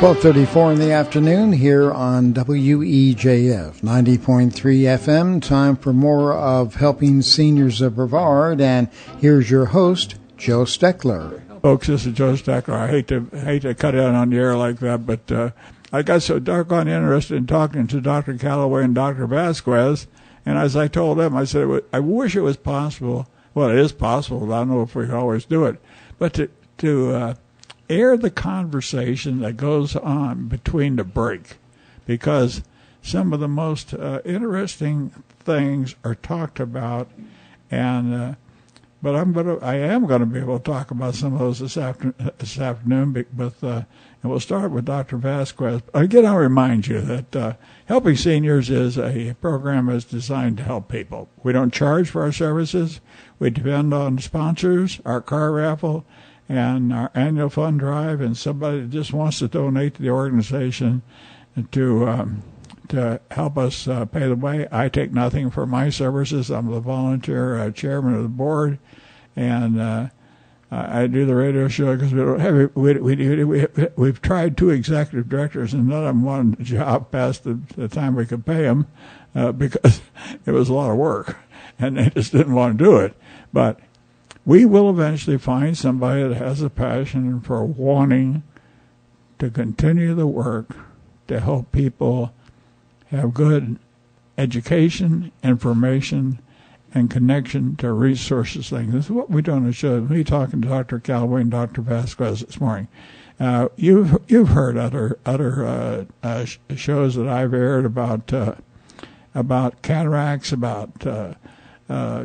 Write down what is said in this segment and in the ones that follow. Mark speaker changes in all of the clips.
Speaker 1: 12:34 in the afternoon here on WEJF 90.3 FM. Time for more of Helping Seniors of Brevard, and here's your host, Joe Steckler.
Speaker 2: Folks, this is Joe Steckler. I hate to cut in on the air like that, but I got so doggone interested in talking to Dr. Callaway and Dr. Vazquez, and as I told them, I said, I wish it was possible. Well, it is possible. I don't know if we can always do it, but to air the conversation that goes on between the break, because some of the most interesting things are talked about, and but I am going to be able to talk about some of those this afternoon. And we'll start with Dr. Vazquez. Again, I'll remind you that Helping Seniors is a program that's designed to help people. We don't charge for our services. We depend on sponsors, our car raffle, and our annual fund drive, and somebody that just wants to donate to the organization to help us pay the way. I take nothing for my services. I'm the volunteer chairman of the board, and I do the radio show because we don't have we've tried 2 executive directors, and none of them wanted a job past the time we could pay them because it was a lot of work, and they just didn't want to do it. But we will eventually find somebody that has a passion for wanting to continue the work to help people have good education, information, and connection to resources things. This is what we do on the show. Me talking to Dr. Callaway and Dr. Vazquez this morning. You've heard other shows that I've aired about cataracts, about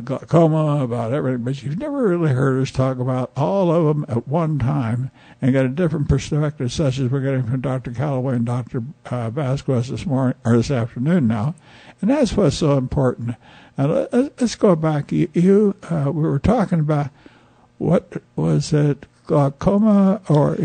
Speaker 2: glaucoma, about everything, but you've never really heard us talk about all of them at one time and get a different perspective, such as we're getting from Dr. Callaway and Dr. Vazquez this morning or this afternoon now, and that's what's so important. Let's go back. We were talking about, what was it, glaucoma or?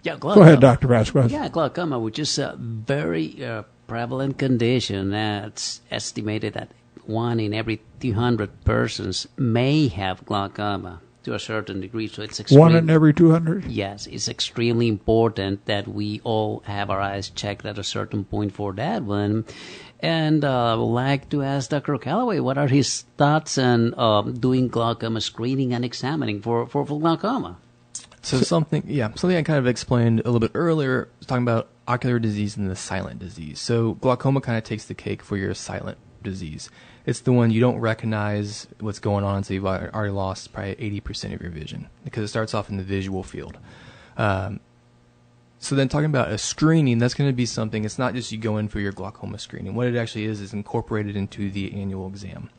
Speaker 3: Yeah, glaucoma.
Speaker 2: Go ahead, Dr. Vazquez.
Speaker 3: Yeah, glaucoma, which is a very prevalent condition. It's estimated that 1 in every 200 persons may have glaucoma to a certain degree. So it's
Speaker 2: 1 in every 200?
Speaker 3: Yes, it's extremely important that we all have our eyes checked at a certain point for that one. And I would like to ask Dr. Callaway, what are his thoughts on doing glaucoma screening and examining for glaucoma?
Speaker 4: So something I kind of explained a little bit earlier, was talking about ocular disease and the silent disease. So glaucoma kind of takes the cake for your silent disease. It's the one you don't recognize what's going on, so you've already lost probably 80% of your vision, because it starts off in the visual field. So then talking about a screening, that's going to be something, it's not just you go in for your glaucoma screening. What it actually is incorporated into the annual exam.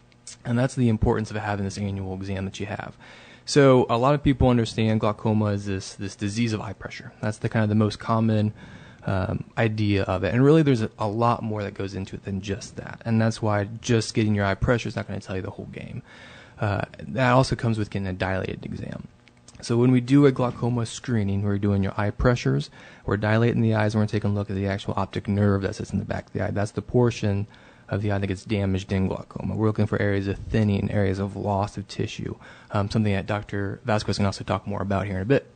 Speaker 4: And that's the importance of having this annual exam that you have. So a lot of people understand glaucoma as this disease of eye pressure. That's the kind of the most common idea of it. And really there's a lot more that goes into it than just that. And that's why just getting your eye pressure is not going to tell you the whole game. That also comes with getting a dilated exam. So when we do a glaucoma screening, we're doing your eye pressures, we're dilating the eyes, and we're taking a look at the actual optic nerve that sits in the back of the eye. That's the portion of the eye that gets damaged in glaucoma. We're looking for areas of thinning, areas of loss of tissue, something that Dr. Vazquez can also talk more about here in a bit.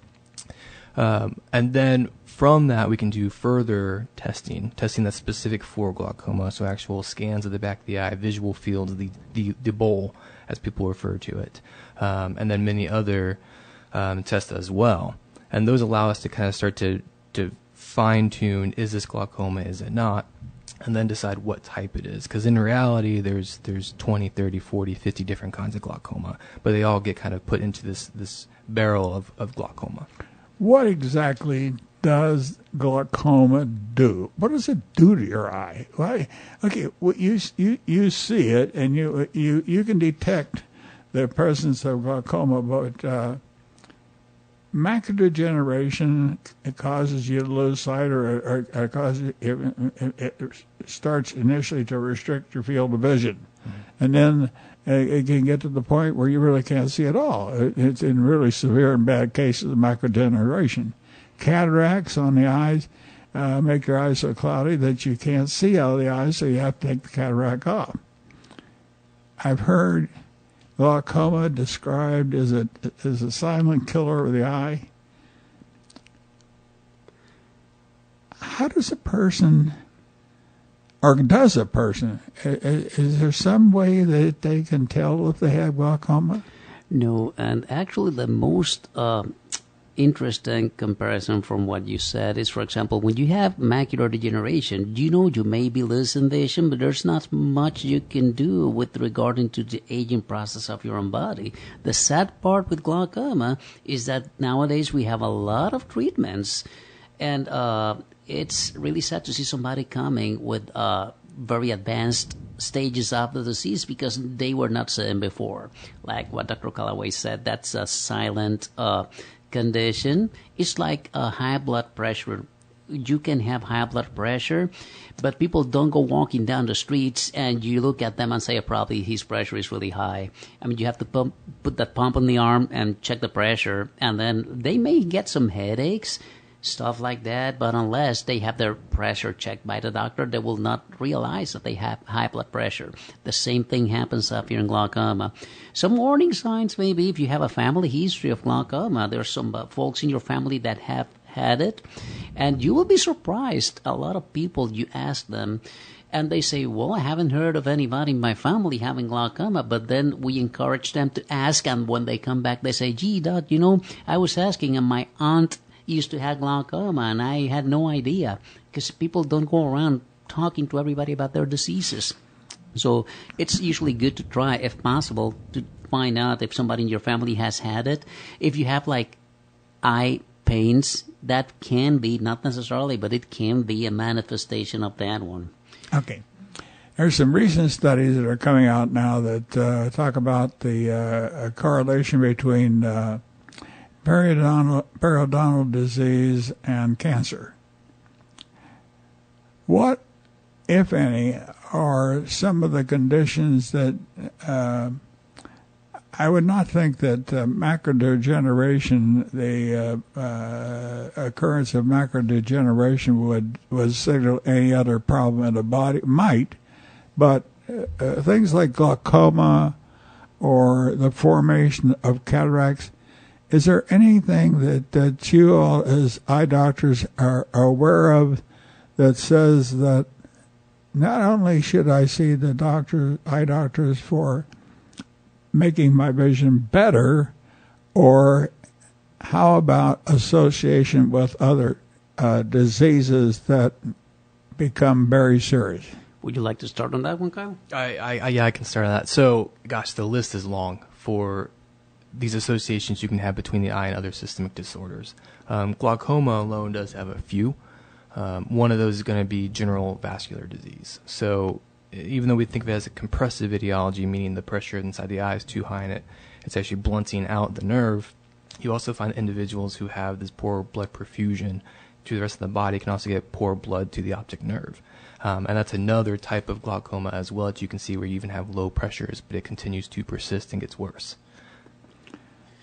Speaker 4: And then from that, we can do further testing that's specific for glaucoma, so actual scans of the back of the eye, visual fields, the bowl, as people refer to it, and then many other tests as well. And those allow us to kind of start to fine-tune, is this glaucoma, is it not, and then decide what type it is. Because in reality, there's 20, 30, 40, 50 different kinds of glaucoma, but they all get kind of put into this barrel of glaucoma.
Speaker 2: What exactly does glaucoma do? What does it do to your eye? Why? Okay, well, you see it, and you can detect the presence of glaucoma, but macular degeneration, it causes you to lose sight, or causes it starts initially to restrict your field of vision, and then it can get to the point where you really can't see at all. It's in really severe and bad cases of macular degeneration. Cataracts on the eyes make your eyes so cloudy that you can't see out of the eyes, so you have to take the cataract off. I've heard glaucoma described as a silent killer of the eye. how does a person, or does a person, is there some way that they can tell if they have glaucoma?
Speaker 3: No, and actually the most interesting comparison from what you said is, for example, when you have macular degeneration, you may be losing vision, but there's not much you can do with regarding to the aging process of your own body. The sad part with glaucoma is that nowadays we have a lot of treatments, and it's really sad to see somebody coming with very advanced stages of the disease because they were not seen before. Like what Dr. Callaway said, that's a silent condition. It's like a high blood pressure. You can have high blood pressure, but people don't go walking down the streets and you look at them and say, probably his pressure is really high. I mean, you have to put that pump on the arm and check the pressure, and then they may get some headaches, stuff like that, but unless they have their pressure checked by the doctor, they will not realize that they have high blood pressure. The same thing happens up here in glaucoma. Some warning signs, maybe if you have a family history of glaucoma, there's some folks in your family that have had it, and you will be surprised. A lot of people, you ask them, and they say, well, I haven't heard of anybody in my family having glaucoma, but then we encourage them to ask, and when they come back, they say, gee, Doc, I was asking, and my aunt used to have glaucoma, and I had no idea, because people don't go around talking to everybody about their diseases. So it's usually good to try, if possible, to find out if somebody in your family has had it. If you have like eye pains, that can be, not necessarily, but it can be a manifestation of that one.
Speaker 2: Okay. There's some recent studies that are coming out now that talk about the correlation between periodontal disease and cancer. What, if any, are some of the conditions that I would not think that macular degeneration, the occurrence of macular degeneration would signal any other problem in the body? Might, but things like glaucoma or the formation of cataracts, is there anything that you all as eye doctors are aware of that says that not only should I see the eye doctors for making my vision better, or how about association with other diseases that become very serious?
Speaker 3: Would you like to start on that one, Kyle?
Speaker 4: I can start on that. So, gosh, the list is long for these associations you can have between the eye and other systemic disorders. Glaucoma alone does have a few. One of those is going to be general vascular disease. So even though we think of it as a compressive etiology, meaning the pressure inside the eye is too high and it's actually blunting out the nerve, you also find individuals who have this poor blood perfusion to the rest of the body can also get poor blood to the optic nerve. And that's another type of glaucoma as well that you can see where you even have low pressures, but it continues to persist and gets worse.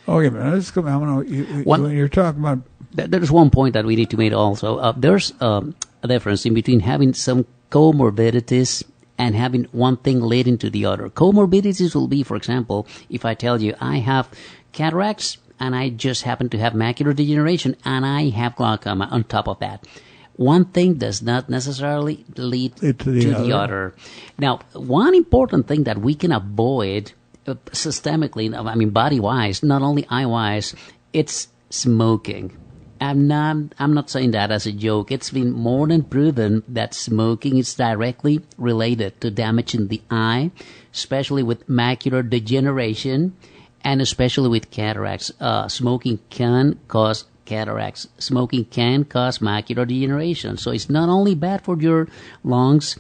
Speaker 2: Okay, but let's go. When you're talking about,
Speaker 3: there's one point that we need to make also. There's a difference in between having some comorbidities and having one thing leading to the other. Comorbidities will be, for example, if I tell you I have cataracts and I just happen to have macular degeneration and I have glaucoma on top of that. One thing does not necessarily lead to the other. Now, one important thing that we can avoid systemically, I mean body-wise, not only eye-wise, it's smoking. I'm not saying that as a joke. It's been more than proven that smoking is directly related to damaging the eye, especially with macular degeneration and especially with cataracts. Smoking can cause cataracts. Smoking can cause macular degeneration. So it's not only bad for your lungs.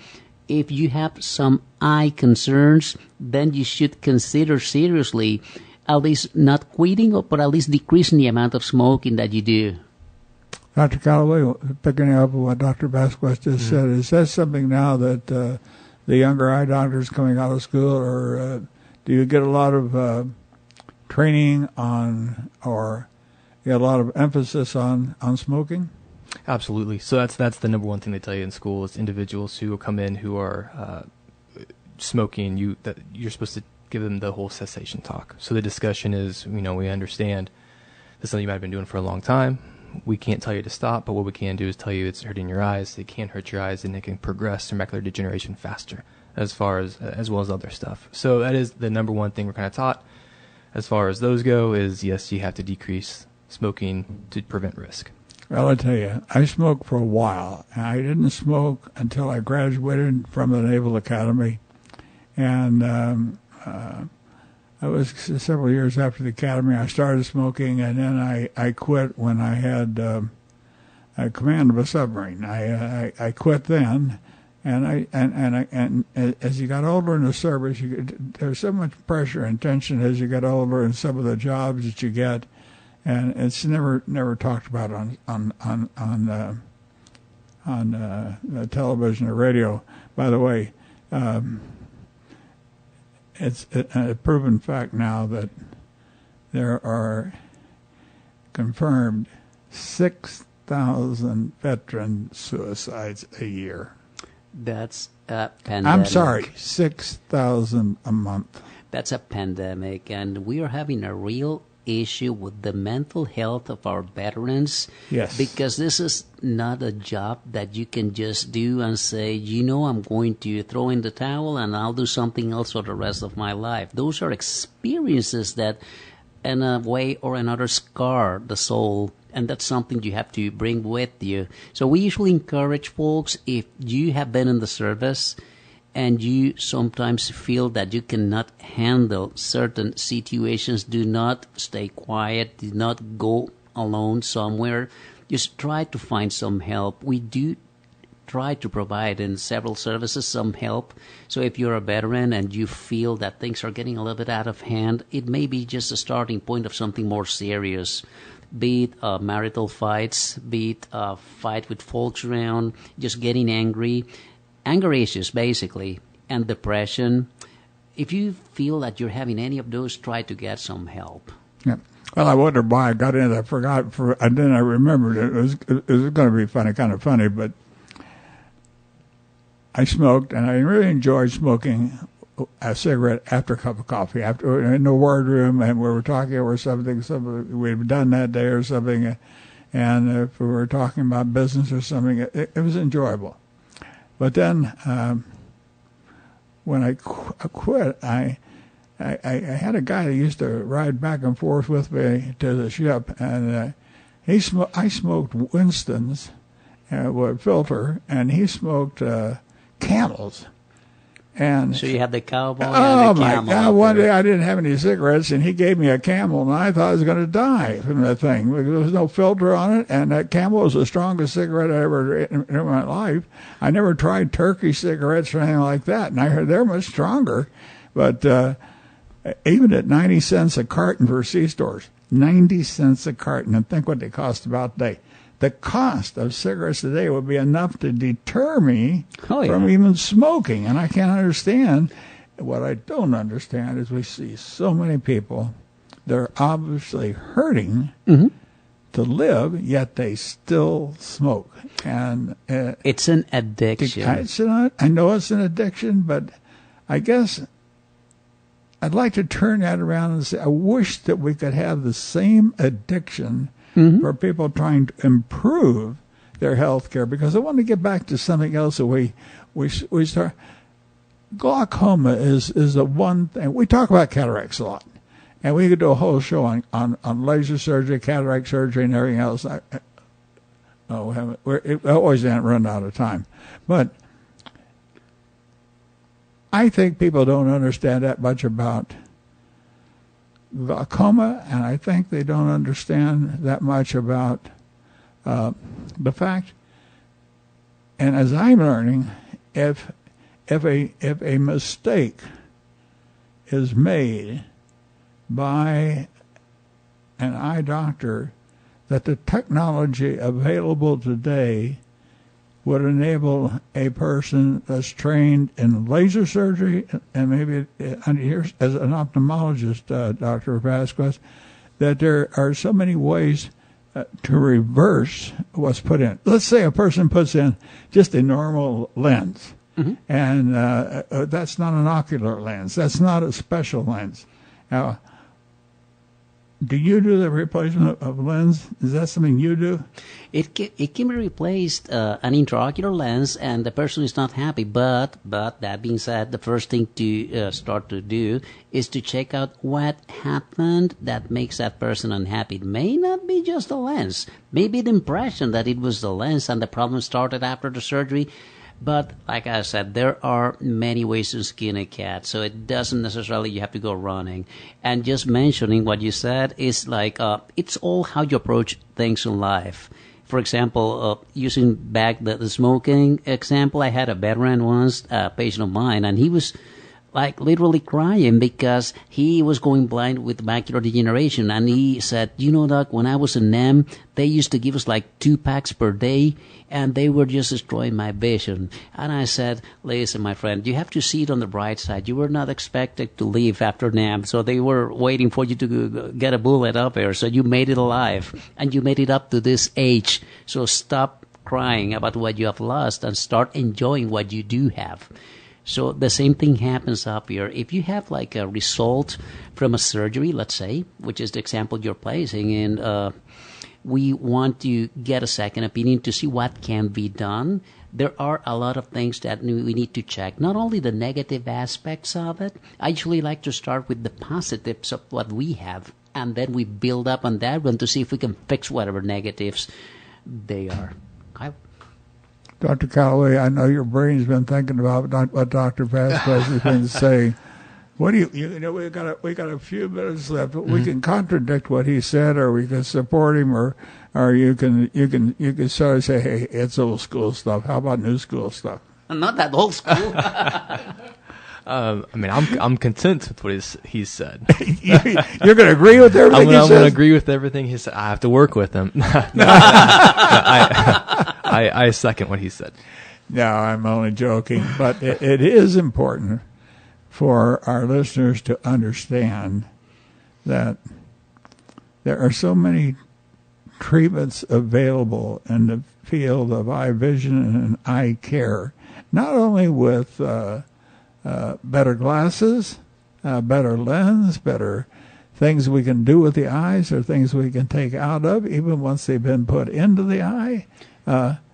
Speaker 3: If you have some eye concerns, then you should consider seriously at least not quitting, but at least decreasing the amount of smoking that you do.
Speaker 2: Dr. Callaway, picking up on what Dr. Vazquez just said, is that something now that the younger eye doctors coming out of school, or do you get a lot of training on, or get a lot of emphasis on smoking?
Speaker 4: Absolutely. So that's the number one thing they tell you in school is individuals who come in who are smoking. That you're supposed to give them the whole cessation talk. So the discussion is, we understand this is something you might have been doing for a long time. we can't tell you to stop, but what we can do is tell you it's hurting your eyes. It can hurt your eyes, and it can progress to macular degeneration faster, as well as other stuff. So that is the number one thing we're kind of taught. As far as those go, is yes, you have to decrease smoking to prevent risk.
Speaker 2: Well, I tell you, I smoked for a while. I didn't smoke until I graduated from the Naval Academy, and it was several years after the academy I started smoking, and then I quit when I had command of a submarine. I quit then, and as you got older in the service, there's so much pressure and tension as you get older, and some of the jobs that you get, and it's never talked about on television or radio. By the way. It's a proven fact now that there are confirmed 6,000 veteran suicides a year.
Speaker 3: That's a pandemic.
Speaker 2: I'm sorry, 6,000 a month.
Speaker 3: That's a pandemic, and we are having a real issue with the mental health of our veterans.
Speaker 2: Yes.
Speaker 3: Because this is not a job that you can just do and say, I'm going to throw in the towel and I'll do something else for the rest of my life. Those are experiences that in a way or another scar the soul, and that's something you have to bring with you. So we usually encourage folks, if you have been in the service and you sometimes feel that you cannot handle certain situations, do not stay quiet, do not go alone somewhere. Just try to find some help. We do try to provide in several services some help. So if you're a veteran and you feel that things are getting a little bit out of hand, it may be just a starting point of something more serious. Be it marital fights, be it a fight with folks around, just getting angry. Anger issues, basically, and depression. If you feel that you're having any of those, try to get some help.
Speaker 2: Yeah. Well, I wondered why I got into that. And then I remembered it was going to be kind of funny, but I smoked, and I really enjoyed smoking a cigarette after a cup of coffee, after in the wardroom, and we were talking over something we'd done that day or something, and if we were talking about business or something, it was enjoyable. But then, when I quit, I had a guy that used to ride back and forth with me to the ship, and I smoked Winston's with filter, and he smoked Camels. And
Speaker 3: so you had the Cowboy and
Speaker 2: oh
Speaker 3: the
Speaker 2: my
Speaker 3: Camel.
Speaker 2: God! One day I didn't have any cigarettes, and he gave me a Camel, and I thought I was going to die from that thing. There was no filter on it, and that Camel was the strongest cigarette I ever in my life. I never tried Turkey cigarettes or anything like that, and I heard they're much stronger. But even at 90 cents a carton for C-stores, 90 cents a carton, and think what they cost about today. The cost of cigarettes today would be enough to deter me from even smoking. And I can't understand. What I don't understand is we see so many people that are obviously hurting to live, yet they still smoke. And
Speaker 3: it's an addiction.
Speaker 2: I know it's an addiction, but I guess I'd like to turn that around and say I wish that we could have the same addiction for people trying to improve their health care, because I want to get back to something else that we start. Glaucoma is the one thing. We talk about cataracts a lot, and we could do a whole show on laser surgery, cataract surgery, and everything else. We always haven't run out of time. But I think people don't understand that much about glaucoma, and I think they don't understand that much about the fact. And as I'm learning, if a mistake is made by an eye doctor, that the technology available today would enable a person that's trained in laser surgery, and maybe here as an ophthalmologist, Dr. Vazquez, that there are so many ways to reverse what's put in. Let's say a person puts in just a normal lens, and that's not an ocular lens. That's not a special lens. Now, do you do the replacement of lens? Is that something you do?
Speaker 3: It can be replaced an intraocular lens, and the person is not happy. But that being said, the first thing to start to do is to check out what happened that makes that person unhappy. It may not be just the lens. Maybe the impression that it was the lens and the problem started after the surgery. But like I said, there are many ways to skin a cat, so it doesn't necessarily you have to go running. And just mentioning what you said is like it's all how you approach things in life. For example, using back the smoking example, I had a veteran once, a patient of mine, and he was like literally crying because he was going blind with macular degeneration. And he said, Doc, when I was in NEM, they used to give us like 2 packs per day, and they were just destroying my vision. And I said, listen, my friend, you have to see it on the bright side. You were not expected to leave after NEM, so they were waiting for you to get a bullet up there. So you made it alive, and you made it up to this age. So stop crying about what you have lost and start enjoying what you do have. So the same thing happens up here. If you have like a result from a surgery, let's say, which is the example you're placing, and we want to get a second opinion to see what can be done, there are a lot of things that we need to check. Not only the negative aspects of it. I usually like to start with the positives of what we have, and then we build up on that one to see if we can fix whatever negatives they are. Kyle?
Speaker 2: Dr. Callaway, I know your brain's been thinking about what Dr. Vazquez has been saying. What do we got a few minutes left. We can contradict what he said, or we can support him, or you can sort of say, hey, it's old school stuff. How about new school stuff?
Speaker 3: Not that old school.
Speaker 4: I'm content with what he's said.
Speaker 2: You're going to agree with everything he says?
Speaker 4: I'm going to agree with everything he said. I have to work with him. I second what he said.
Speaker 2: No, I'm only joking. But it is important for our listeners to understand that there are so many treatments available in the field of eye vision and eye care, not only with better glasses, better lens, better things we can do with the eyes, or things we can take out of, even once they've been put into the eye.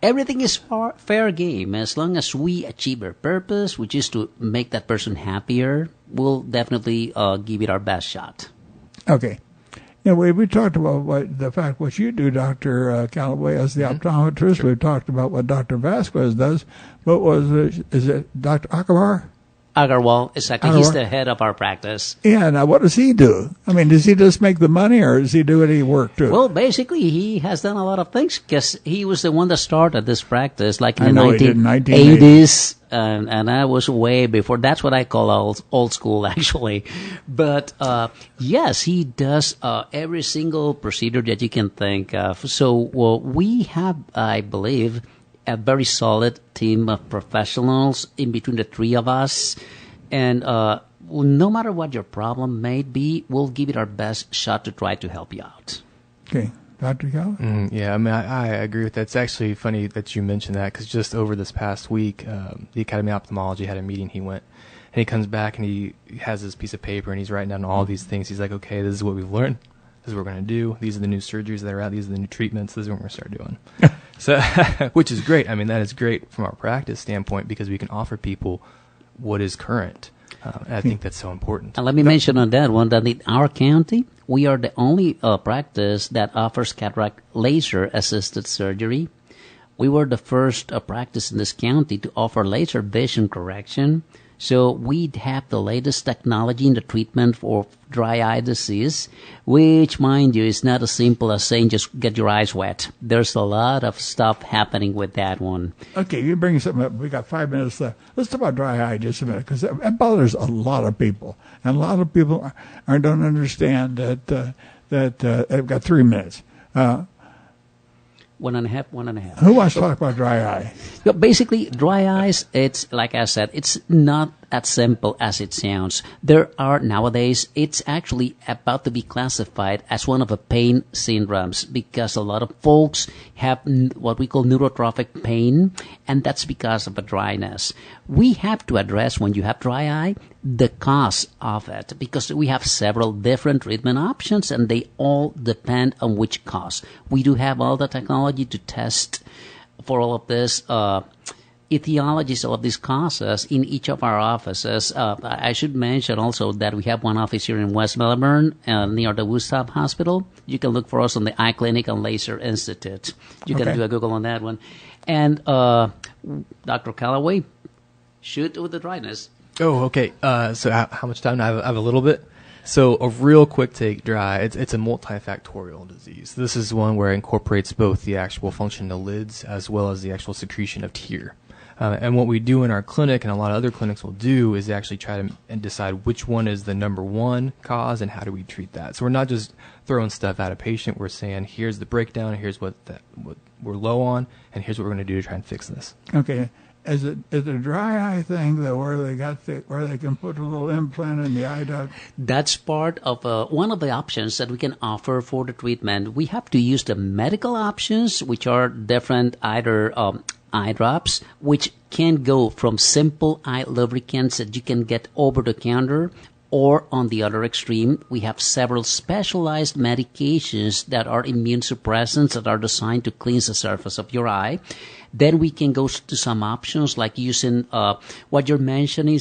Speaker 3: Everything is fair game. As long as we achieve our purpose, which is to make that person happier, we'll definitely give it our best shot.
Speaker 2: Okay. Now, we talked about the fact what you do, Dr. Callaway, as the optometrist. Sure. We've talked about what Dr. Vazquez does. Is it Dr. Akbar?
Speaker 3: Agarwal, exactly. He's the head of our practice.
Speaker 2: Yeah, now what does he do? I mean, does he just make the money, or does he do any work too?
Speaker 3: Well, basically, he has done a lot of things because he was the one that started this practice, like in the 1980s, and I was way before. That's what I call old school, actually. But yes, he does every single procedure that you can think of. So we have, I believe, a very solid team of professionals in between the three of us. And no matter what your problem may be, we'll give it our best shot to try to help you out.
Speaker 2: Okay. Dr. Callaway?
Speaker 4: Yeah, I mean, I agree with that. It's actually funny that you mentioned that, because just over this past week, the Academy of Ophthalmology had a meeting. He went, and he comes back, and he has this piece of paper, and he's writing down all these things. He's like, okay, this is what we've learned. This is what we're going to do. These are the new surgeries that are out. These are the new treatments. This is what we're going to start doing. So, which is great. I mean, that is great from our practice standpoint, because we can offer people what is current. And I think that's so important.
Speaker 3: And let me mention on that one that in our county, we are the only practice that offers cataract laser-assisted surgery. We were the first practice in this county to offer laser vision correction. So we have the latest technology in the treatment for dry eye disease, which, mind you, is not as simple as saying just get your eyes wet. There's a lot of stuff happening with that one.
Speaker 2: Okay, you bring something up. We got 5 minutes left. Let's talk about dry eye just a minute, because it bothers a lot of people. And a lot of people don't understand that they've got 3 minutes.
Speaker 3: 1.5.
Speaker 2: Who wants to talk about dry eye?
Speaker 3: Basically, dry eyes, it's like I said, it's not as simple as it sounds. There are nowadays, it's actually about to be classified as one of the pain syndromes because a lot of folks have what we call neurotrophic pain, and that's because of a dryness. We have to address, when you have dry eye, the cause of it, because we have several different treatment options and they all depend on which cause. We do have all the technology to test for all of this etiologies of these causes in each of our offices. I should mention also that we have one office here in West Melbourne near the Woodstock Hospital. You can look for us on the Eye Clinic and Laser Institute. You can do a Google on that one. And Dr. Callaway, shoot with the dryness.
Speaker 4: Oh, okay. So how much time? I have a little bit. So a real quick take, dry, it's a multifactorial disease. This is one where it incorporates both the actual function of the lids as well as the actual secretion of tear. And what we do in our clinic, and a lot of other clinics will do, is actually try to decide which one is the number one cause and how do we treat that. So we're not just throwing stuff at a patient. We're saying, here's the breakdown, here's what we're low on, and here's what we're going to do to try and fix this.
Speaker 2: Okay. Is it a dry eye thing though, where they can put a little implant in the eye duct?
Speaker 3: That's part of one of the options that we can offer for the treatment. We have to use the medical options, which are different, either eye drops, which can go from simple eye lubricants that you can get over the counter, or on the other extreme, we have several specialized medications that are immune suppressants that are designed to cleanse the surface of your eye. Then we can go to some options like using what you're mentioning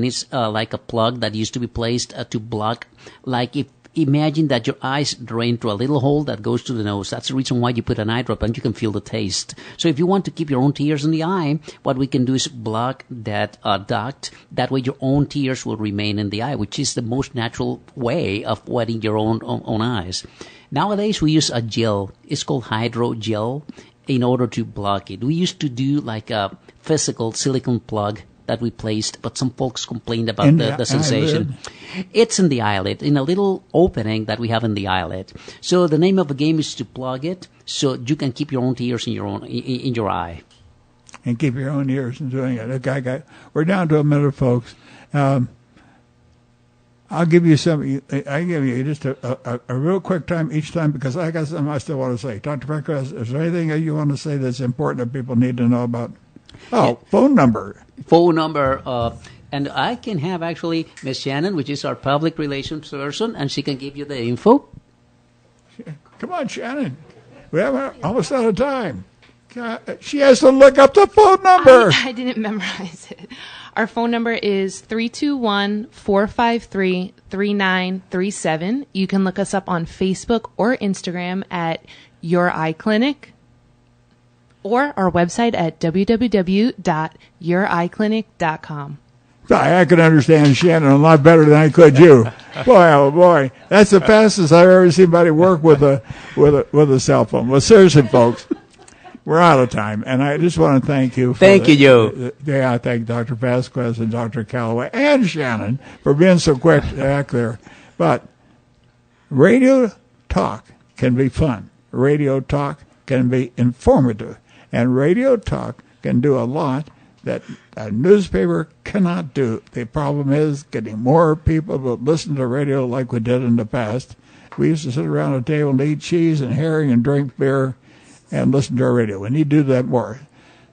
Speaker 3: is like a plug that used to be placed to block, like if imagine that your eyes drain through a little hole that goes to the nose. That's the reason why you put an eye drop, and you can feel the taste. So if you want to keep your own tears in the eye, what we can do is block that duct. That way your own tears will remain in the eye, which is the most natural way of wetting your own eyes. Nowadays we use a gel. It's called hydrogel in order to block it. We used to do like a physical silicone plug that we placed, but some folks complained about the sensation. Eyelid. It's in the eyelid, in a little opening that we have in the eyelid. So the name of the game is to plug it so you can keep your own tears in your eye.
Speaker 2: And keep your own ears in doing it. Okay, we're down to a minute, folks. I'll give you some. I give you just a real quick time each time because I got something I still want to say. Dr. Vazquez, is there anything you want to say that's important that people need to know about? Oh, yeah. Phone number.
Speaker 3: And I can have actually Miss Shannon, which is our public relations person, and she can give you the info.
Speaker 2: Come on, Shannon. We have almost out of time. She has to look up the phone number.
Speaker 5: I didn't memorize it. Our phone number is 321-453-3937. You can look us up on Facebook or Instagram at Your Eye Clinic, or our website at www.youreyeclinic.com.
Speaker 2: I can understand Shannon a lot better than I could you. Boy, oh boy, that's the fastest I've ever seen anybody work with a cell phone. Well, seriously, folks, we're out of time, and I just want to thank you.
Speaker 3: Thank you, Joe.
Speaker 2: I thank Dr. Vazquez and Dr. Callaway and Shannon for being so quick to act there. But radio talk can be fun. Radio talk can be informative. And radio talk can do a lot that a newspaper cannot do. The problem is getting more people to listen to radio like we did in the past. We used to sit around a table and eat cheese and herring and drink beer and listen to our radio. We need to do that more.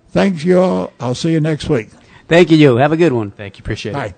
Speaker 2: Thanks, you all. I'll see you next week.
Speaker 3: Thank you, Joe. Have a good one.
Speaker 4: Thank you. Appreciate it.
Speaker 2: Bye.